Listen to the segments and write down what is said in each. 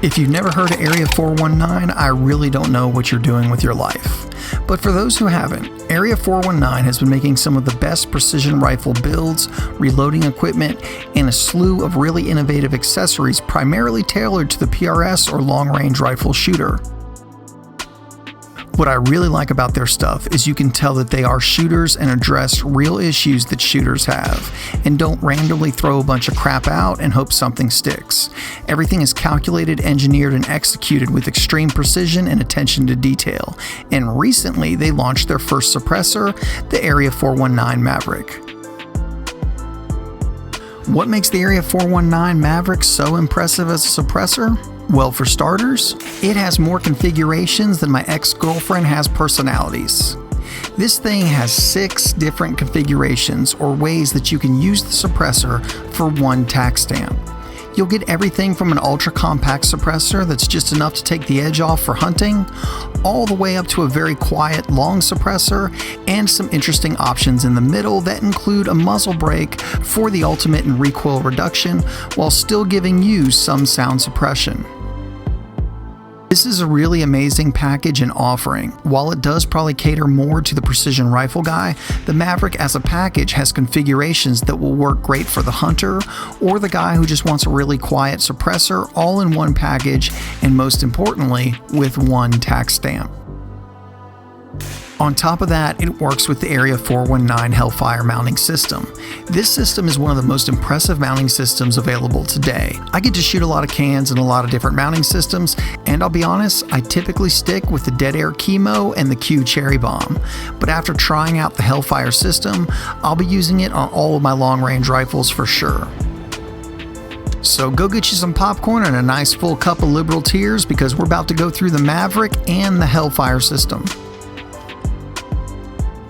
If you've never heard of Area 419, I really don't know what you're doing with your life. But for those who haven't, Area 419 has been making some of the best precision rifle builds, reloading equipment, and a slew of really innovative accessories primarily tailored to the PRS or long-range rifle shooter. What I really like about their stuff is you can tell that they are shooters and address real issues that shooters have, and don't randomly throw a bunch of crap out and hope something sticks. Everything is calculated, engineered, and executed with extreme precision and attention to detail. And recently, they launched their first suppressor, the Area 419 Maverick. What makes the Area 419 Maverick so impressive as a suppressor? Well, for starters, it has more configurations than my ex-girlfriend has personalities. This thing has 6 different configurations or ways that you can use the suppressor for one tack stamp. You'll get everything from an ultra-compact suppressor that's just enough to take the edge off for hunting, all the way up to a very quiet, long suppressor, and some interesting options in the middle that include a muzzle brake for the ultimate in recoil reduction, while still giving you some sound suppression. This is a really amazing package and offering. While it does probably cater more to the precision rifle guy, the Maverick as a package has configurations that will work great for the hunter or the guy who just wants a really quiet suppressor, all in one package, and most importantly, with one tack stamp. On top of that, it works with the Area 419 Hellfire mounting system. This system is one of the most impressive mounting systems available today. I get to shoot a lot of cans in a lot of different mounting systems, and I'll be honest, I typically stick with the Dead Air Chemo and the Q Cherry Bomb. But after trying out the Hellfire system, I'll be using it on all of my long-range rifles for sure. So go get you some popcorn and a nice full cup of liberal tears, because we're about to go through the Maverick and the Hellfire system.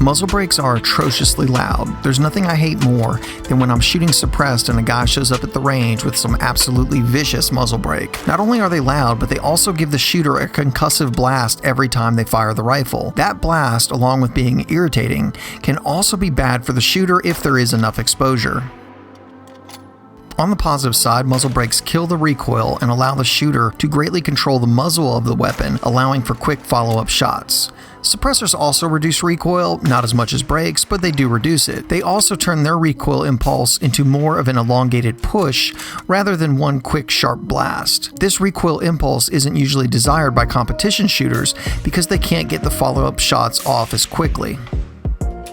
Muzzle brakes are atrociously loud. There's nothing I hate more than when I'm shooting suppressed and a guy shows up at the range with some absolutely vicious muzzle brake. Not only are they loud, but they also give the shooter a concussive blast every time they fire the rifle. That blast, along with being irritating, can also be bad for the shooter if there is enough exposure. On the positive side, muzzle brakes kill the recoil and allow the shooter to greatly control the muzzle of the weapon, allowing for quick follow-up shots. Suppressors also reduce recoil, not as much as brakes, but they do reduce it. They also turn their recoil impulse into more of an elongated push rather than one quick sharp blast. This recoil impulse isn't usually desired by competition shooters because they can't get the follow-up shots off as quickly.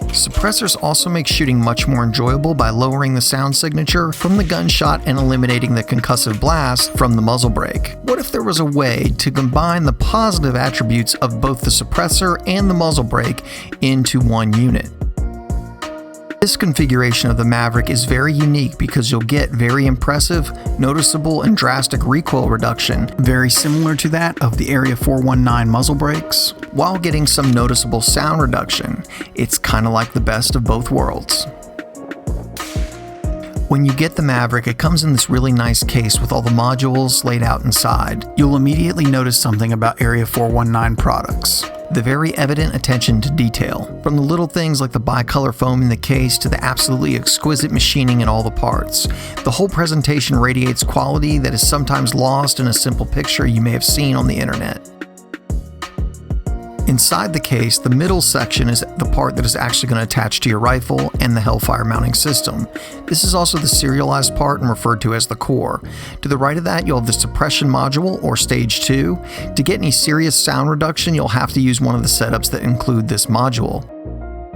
Suppressors also make shooting much more enjoyable by lowering the sound signature from the gunshot and eliminating the concussive blast from the muzzle brake. What if there was a way to combine the positive attributes of both the suppressor and the muzzle brake into one unit? This configuration of the Maverick is very unique because you'll get very impressive, noticeable, and drastic recoil reduction, very similar to that of the Area 419 muzzle brakes, while getting some noticeable sound reduction. It's kind of like the best of both worlds. When you get the Maverick, it comes in this really nice case with all the modules laid out inside. You'll immediately notice something about Area 419 products: the very evident attention to detail. From the little things like the bicolor foam in the case to the absolutely exquisite machining in all the parts. The whole presentation radiates quality that is sometimes lost in a simple picture you may have seen on the internet. Inside the case, the middle section is the part that is actually going to attach to your rifle and the Hellfire mounting system. This is also the serialized part and referred to as the core. To the right of that, you'll have the suppression module, or stage 2. To get any serious sound reduction, you'll have to use one of the setups that include this module.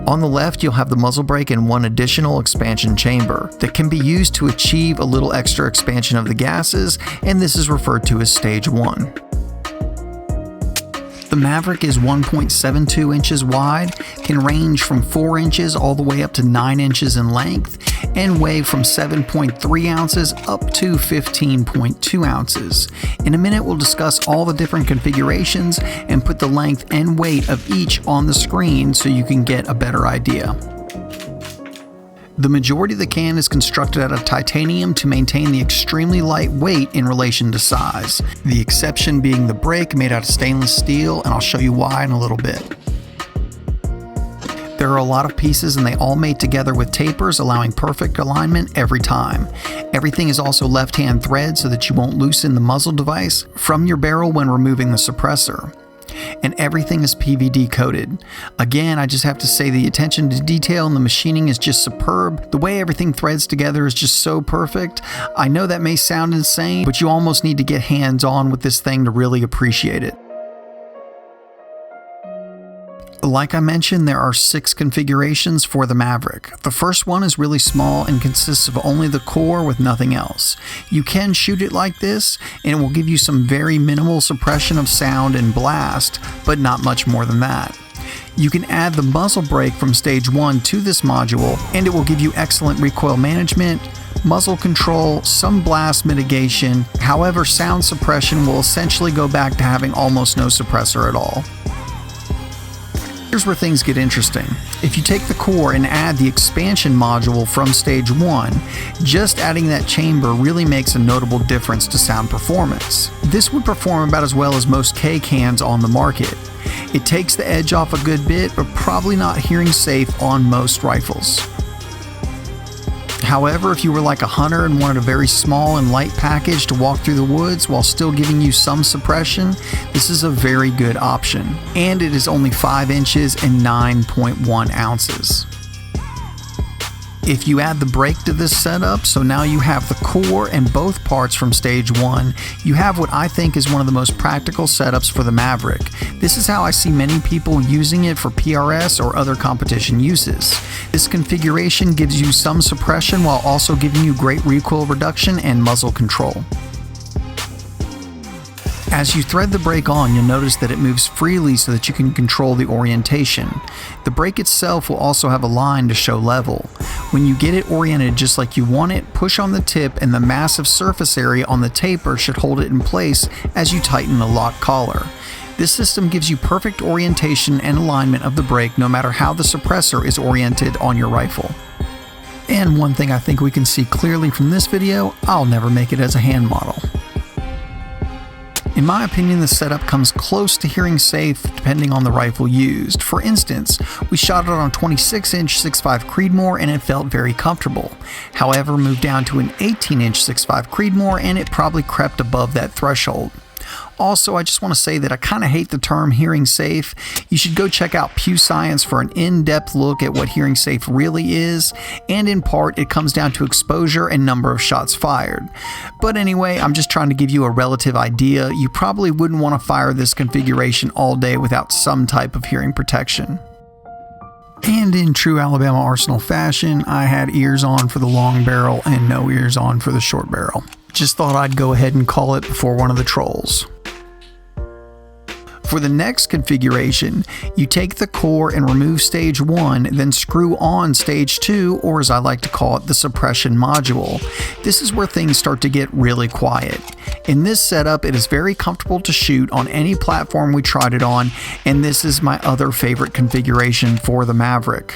On the left, you'll have the muzzle brake and one additional expansion chamber that can be used to achieve a little extra expansion of the gases, and this is referred to as stage 1. The Maverick is 1.72 inches wide, can range from 4 inches all the way up to 9 inches in length, and weigh from 7.3 ounces up to 15.2 ounces. In a minute, we'll discuss all the different configurations and put the length and weight of each on the screen so you can get a better idea. The majority of the can is constructed out of titanium to maintain the extremely light weight in relation to size, the exception being the brake made out of stainless steel, and I'll show you why in a little bit. There There are a lot of pieces and they all mate together with tapers, allowing perfect alignment every time. Everything is also left-hand thread so that you won't loosen the muzzle device from your barrel when removing the suppressor. And everything is PVD coated. Again, I just have to say the attention to detail and the machining is just superb. The way everything threads together is just so perfect. I know that may sound insane, but you almost need to get hands-on with this thing to really appreciate it. Like I mentioned, there are 6 configurations for the Maverick. The first one is really small and consists of only the core with nothing else. You can shoot it like this, and it will give you some very minimal suppression of sound and blast, but not much more than that. You can add the muzzle brake from stage 1 to this module, and it will give you excellent recoil management, muzzle control, some blast mitigation. However, sound suppression will essentially go back to having almost no suppressor at all. Here's where things get interesting. If you take the core and add the expansion module from stage 1, just adding that chamber really makes a notable difference to sound performance. This would perform about as well as most K cans on the market. It takes the edge off a good bit, but probably not hearing safe on most rifles. However, if you were like a hunter and wanted a very small and light package to walk through the woods while still giving you some suppression, this is a very good option. And it is only 5 inches and 9.1 ounces. If you add the brake to this setup, so now you have the core and both parts from stage 1, you have what I think is one of the most practical setups for the Maverick. This is how I see many people using it for PRS or other competition uses. This configuration gives you some suppression while also giving you great recoil reduction and muzzle control. As you thread the brake on, you'll notice that it moves freely so that you can control the orientation. The brake itself will also have a line to show level. When you get it oriented just like you want it, push on the tip and the massive surface area on the taper should hold it in place as you tighten the lock collar. This system gives you perfect orientation and alignment of the brake no matter how the suppressor is oriented on your rifle. And one thing I think we can see clearly from this video, I'll never make it as a hand model. In my opinion, the setup comes close to hearing safe depending on the rifle used. For instance, we shot it on a 26-inch 6.5 Creedmoor and it felt very comfortable. However, moved down to an 18-inch 6.5 Creedmoor and it probably crept above that threshold. Also, I just want to say that I kind of hate the term hearing safe. You should go check out Pew Science for an in-depth look at what hearing safe really is, and in part it comes down to exposure and number of shots fired. But anyway, I'm just trying to give you a relative idea. You probably wouldn't want to fire this configuration all day without some type of hearing protection. And in true Alabama Arsenal fashion, I had ears on for the long barrel and no ears on for the short barrel. Just thought I'd go ahead and call it before one of the trolls. For the next configuration, you take the core and remove stage 1, then screw on stage 2, or as I like to call it, the suppression module. This is where things start to get really quiet. In this setup, it is very comfortable to shoot on any platform we tried it on, and this is my other favorite configuration for the Maverick.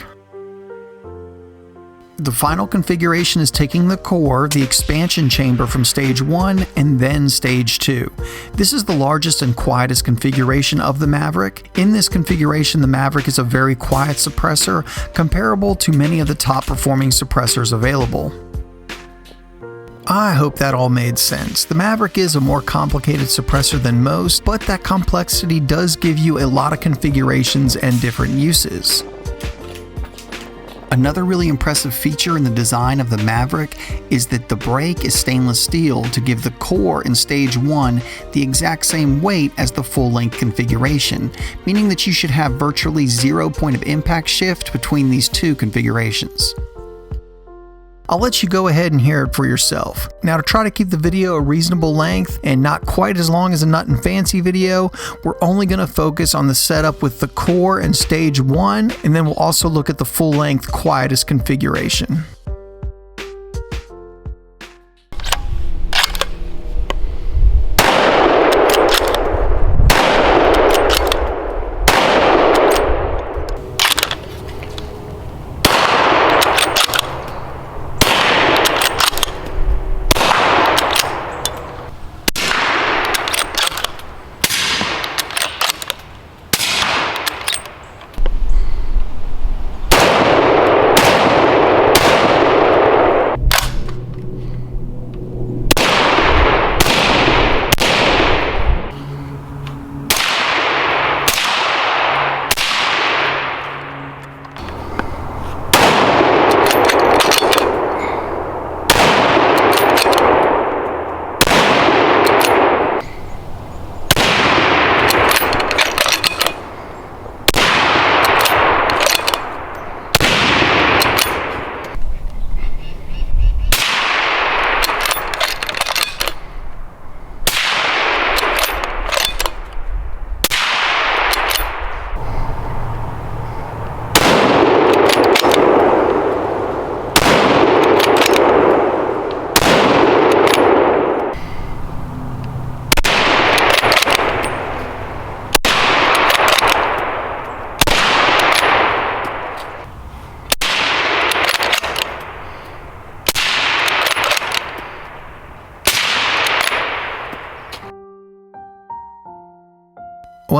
The final configuration is taking the core, the expansion chamber from stage 1, and then stage 2. This is the largest and quietest configuration of the Maverick. In this configuration, the Maverick is a very quiet suppressor, comparable to many of the top performing suppressors available. I hope that all made sense. The Maverick is a more complicated suppressor than most, but that complexity does give you a lot of configurations and different uses. Another really impressive feature in the design of the Maverick is that the brake is stainless steel to give the core in stage 1 the exact same weight as the full-length configuration, meaning that you should have virtually 0 point of impact shift between these two configurations. I'll let you go ahead and hear it for yourself. Now, to try to keep the video a reasonable length and not quite as long as a Nut and Fancy video, we're only going to focus on the setup with the core and stage 1, and then we'll also look at the full-length quietest configuration.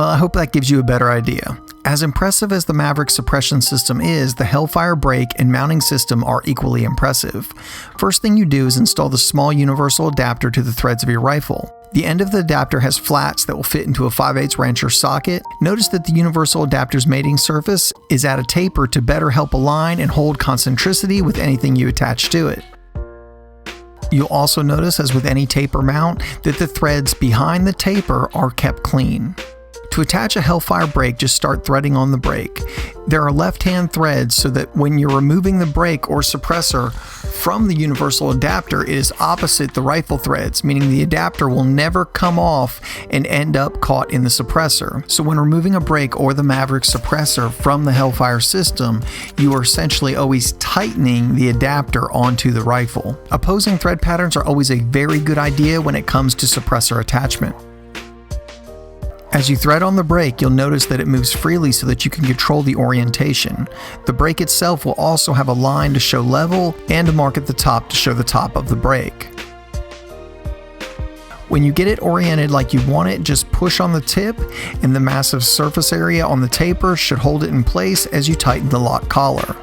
Well, I hope that gives you a better idea. As impressive as the Maverick suppression system is, the Hellfire brake and mounting system are equally impressive. First thing you do is install the small universal adapter to the threads of your rifle. The end of the adapter has flats that will fit into a 5/8 wrench or socket. Notice that the universal adapter's mating surface is at a taper to better help align and hold concentricity with anything you attach to it. You'll also notice, as with any taper mount, that the threads behind the taper are kept clean. To attach a Hellfire brake, just start threading on the brake. There are left-hand threads so that when you're removing the brake or suppressor from the universal adapter, it is opposite the rifle threads, meaning the adapter will never come off and end up caught in the suppressor. So when removing a brake or the Maverick suppressor from the Hellfire system, you are essentially always tightening the adapter onto the rifle. Opposing thread patterns are always a very good idea when it comes to suppressor attachment. As you thread on the brake, you'll notice that it moves freely so that you can control the orientation. The brake itself will also have a line to show level and a mark at the top to show the top of the brake. When you get it oriented like you want it, just push on the tip, and the massive surface area on the taper should hold it in place as you tighten the lock collar.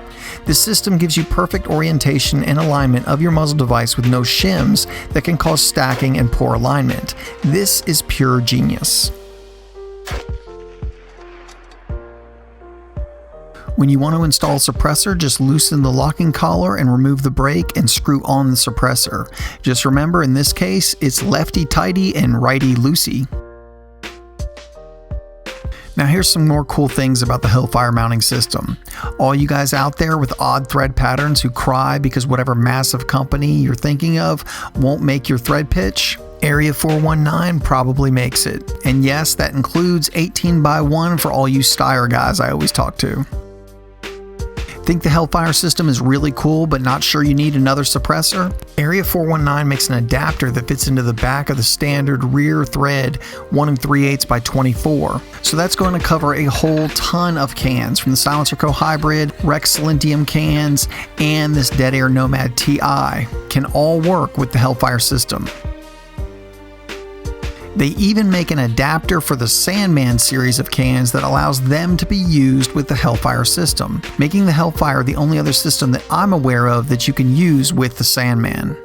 This system gives you perfect orientation and alignment of your muzzle device with no shims that can cause stacking and poor alignment. This is pure genius. When you want to install a suppressor, just loosen the locking collar and remove the brake and screw on the suppressor. Just remember, in this case, it's lefty tighty and righty loosey. Now here's some more cool things about the Hellfire mounting system. All you guys out there with odd thread patterns who cry because whatever massive company you're thinking of won't make your thread pitch, Area 419 probably makes it. And yes, that includes 18x1 for all you Steyr guys I always talk to. Think the Hellfire system is really cool but not sure you need another suppressor? Area 419 makes an adapter that fits into the back of the standard rear thread 1 3/8 by 24. So that's going to cover a whole ton of cans, from the Silencer Co Hybrid, Rex Silentium cans, and this Dead Air Nomad TI can all work with the Hellfire system. They even make an adapter for the Sandman series of cans that allows them to be used with the Hellfire system, making the Hellfire the only other system that I'm aware of that you can use with the Sandman.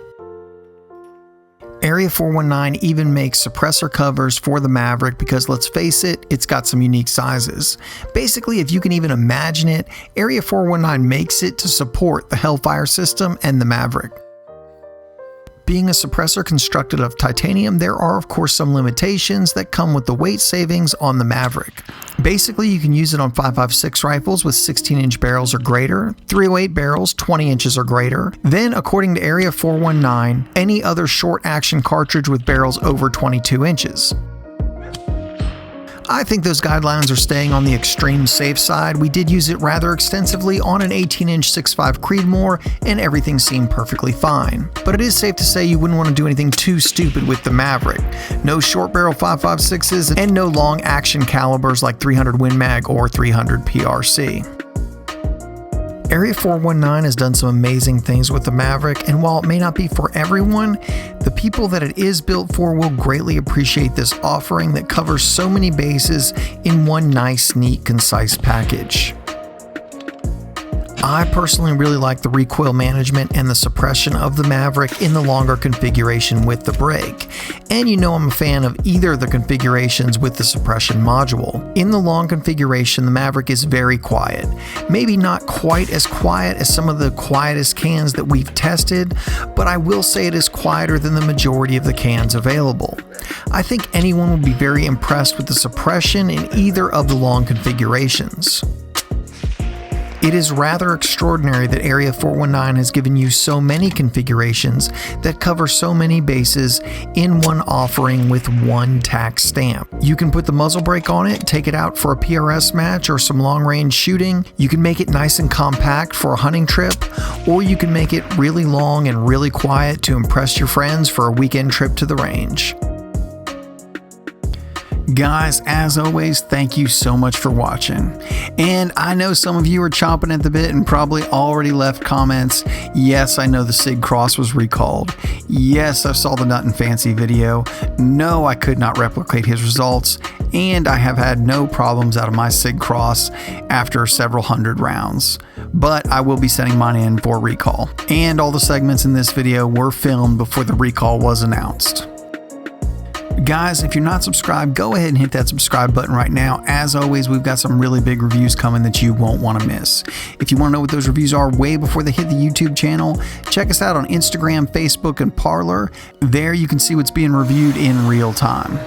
Area 419 even makes suppressor covers for the Maverick because, let's face it, it's got some unique sizes. Basically, if you can even imagine it, Area 419 makes it to support the Hellfire system and the Maverick. Being a suppressor constructed of titanium, there are of course some limitations that come with the weight savings on the Maverick. Basically, you can use it on 5.56 rifles with 16-inch barrels or greater, 308 barrels 20 inches or greater, then according to Area 419, any other short action cartridge with barrels over 22 inches. I think those guidelines are staying on the extreme safe side. We did use it rather extensively on an 18-inch 6.5 Creedmoor, and everything seemed perfectly fine. But it is safe to say you wouldn't want to do anything too stupid with the Maverick. No short barrel 5.56s and no long action calibers like 300 Win Mag or 300 PRC. Area 419 has done some amazing things with the Maverick, and while it may not be for everyone, the people that it is built for will greatly appreciate this offering that covers so many bases in one nice, neat, concise package. I personally really like the recoil management and the suppression of the Maverick in the longer configuration with the brake. And you know I'm a fan of either of the configurations with the suppression module. In the long configuration, the Maverick is very quiet. Maybe not quite as quiet as some of the quietest cans that we've tested, but I will say it is quieter than the majority of the cans available. I think anyone would be very impressed with the suppression in either of the long configurations. It is rather extraordinary that Area 419 has given you so many configurations that cover so many bases in one offering with one tax stamp. You can put the muzzle brake on it, take it out for a PRS match or some long range shooting. You can make it nice and compact for a hunting trip, or you can make it really long and really quiet to impress your friends for a weekend trip to the range. Guys, as always, thank you so much for watching. And I know some of you are chomping at the bit and probably already left comments. Yes, I know the SIG Cross was recalled. Yes, I saw the Nut and Fancy video. No, I could not replicate his results. And I have had no problems out of my SIG Cross after several hundred rounds. But I will be sending mine in for recall. And all the segments in this video were filmed before the recall was announced. Guys, if you're not subscribed, go ahead and hit that subscribe button right now. As always, we've got some really big reviews coming that you won't want to miss. If you want to know what those reviews are way before they hit the YouTube channel, check us out on Instagram, Facebook, and Parler. There you can see what's being reviewed in real time.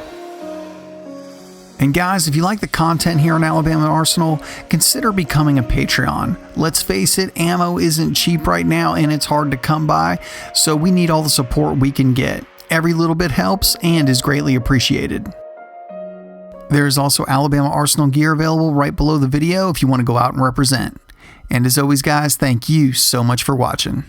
And guys, if you like the content here on Alabama Arsenal, consider becoming a Patreon. Let's face it, ammo isn't cheap right now and it's hard to come by, so we need all the support we can get. Every little bit helps and is greatly appreciated. There is also Alabama Arsenal gear available right below the video if you want to go out and represent. And as always, guys, thank you so much for watching.